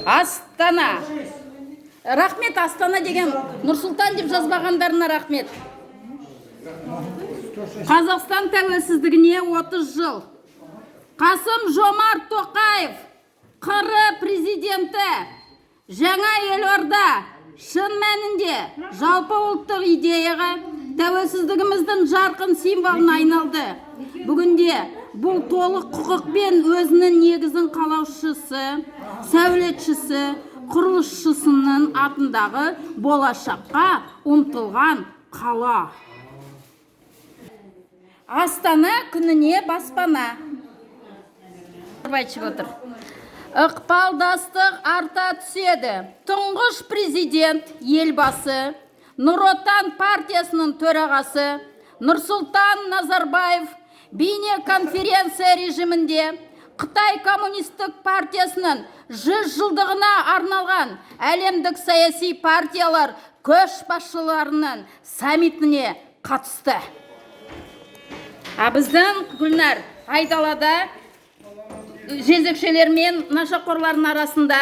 Астана. Рахмет, Астана деген Нұрсұлтан деп жазбағандарына рахмет. Қазақстан тәуелсіздігіне 30 жыл. Қасым Жомарт Тоқаев, қ.р. президенті, жаңа елорда шын мәнінде жалпы ұлттық идеяға тәуелсіздігіміздің жарқын символына айналды. Бүгінде бұл толық құқықпен өзінің негізін қалаушысы, сәулетшісі, құрылысшысының атындағы болашаққа ұмтылған қала. Астана күніне баспана. Ықпалдастық арта түседі. Тұңғыш президент елбасы, Нұр Отан партиясының төрағасы Нұрсұлтан Назарбаев бейне конференция режимінде Қытай коммунистік партиясының 100 жылдығына арналған әлемдік саяси партиялар көшбасшыларының саммитіне қатысты. Біздің Гүлнар айдалада жезөкшелер мен нашақорлардың арасында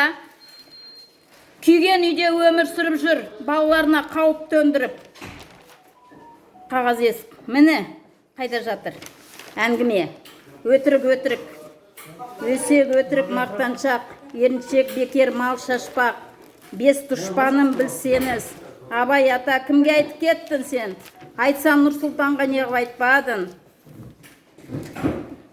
күйген үйде өмір сүріп жүр, балаларына қауіп төндіріп. Қағаз есіп, міне қайда жатыр? Әңгіме, өтірік, өсек өтірік мақтаншақ, еріншек бекер мал шашпақ. Бес дұшпаным білсеңіз, Абай ата кімге айтып кеттің сен? Айтсам Нұрсұлтанға неғып айтпадың?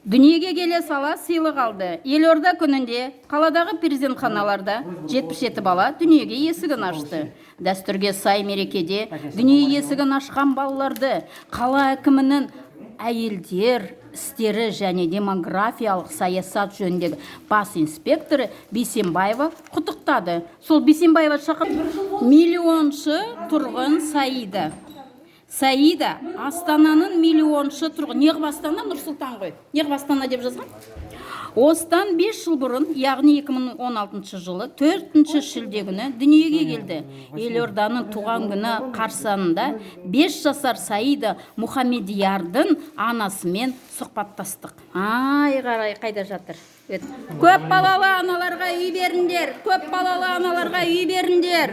Дүниеге келе сала сыйлық алды. Елорда күнінде қаладағы перзентханаларда 77 бала дүниеге есігін ашты. Дәстүрге сай мерекеде дүние есігін ашқан балаларды қала әкімінің әйелдер істері және демографиялық саясат жөніндегі бас инспекторы Бейсенбаева құттықтады. Сол Бейсенбаева шақырып миллионшы тұрғын Саида, Астананың миллионшы тұрғын. Неғып Астана? Нұрсұлтан ғой. Неғып Астана деп жазған? Осыдан 5 жыл бұрын, яғни 2016 жылы 4 шілде күні дүниеге келді. Елорданың туған күні қарсаңында 5 жасар Саида Мұхамедиярдың анасымен сұхбаттастық. Ай, қарай, қайда жатыр? Көп балалы аналарға үй беріңдер.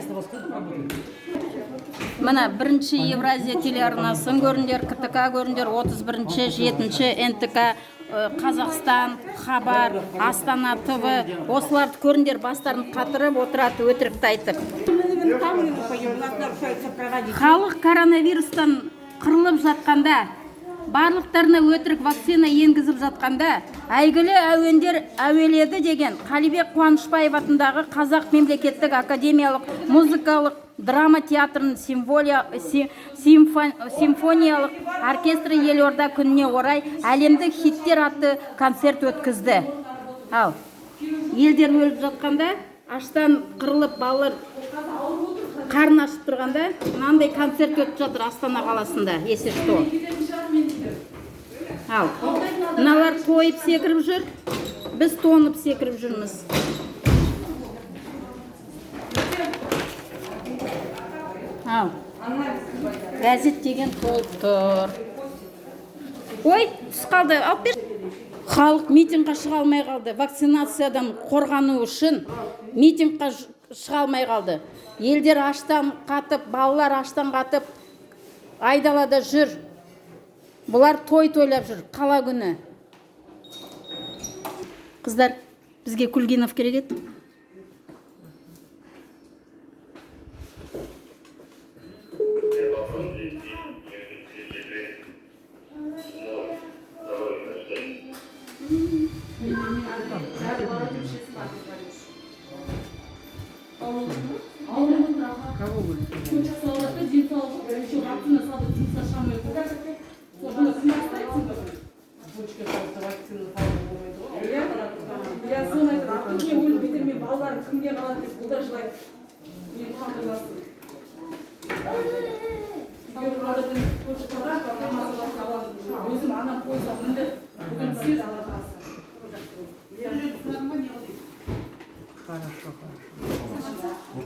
Мына бірінші Евразия телеарнасын көріңдер, КТК көріңдер, 31-ші, 7-ші, НТК, Қазақстан, Хабар, Астана ТВ, осыларды көріңдер, бастарын қатырып, отырады өтірікті айтып. Халық коронавирустан қырылып жатқанда, барлықтарына өтірік вакцина енгізіп жатқанда, әйгілі әуендер әуеледі деген Қалибек Қуанышбаев атындағы Қазақ мемлекеттік академиялық музыкалық драма театрының симфониялық оркестрі елорда күніне орай әлемдік хиттер атты концерт өткізді. Елдер өліп жатқанда, аштан қырылып балалар қарын ашып тұрғанда, мынандай концерт өтіп жатыр Астана қаласында, есе что. Мыналар тойып секіріп жүр, біз тонып секіріп жүрміз. Газет деген толып тұр. Ой, түс қалды, алып бер. Халық митингқа шыға алмай қалды. Вакцинациядан қорғану үшін митингқа шыға алмай қалды. Елдер аштан қатып, балалар аштан қатып, айдалада жүр. Бұлар тойлап жүр, қала күні. Қыздар, бізге Кульгинов керек еді.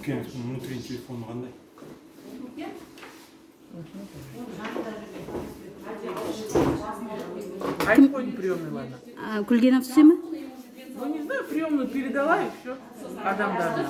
Внутренний телефон қандай? Кульгинов түсе ме? Ну, не знаю, приемную передала и все адамдарына.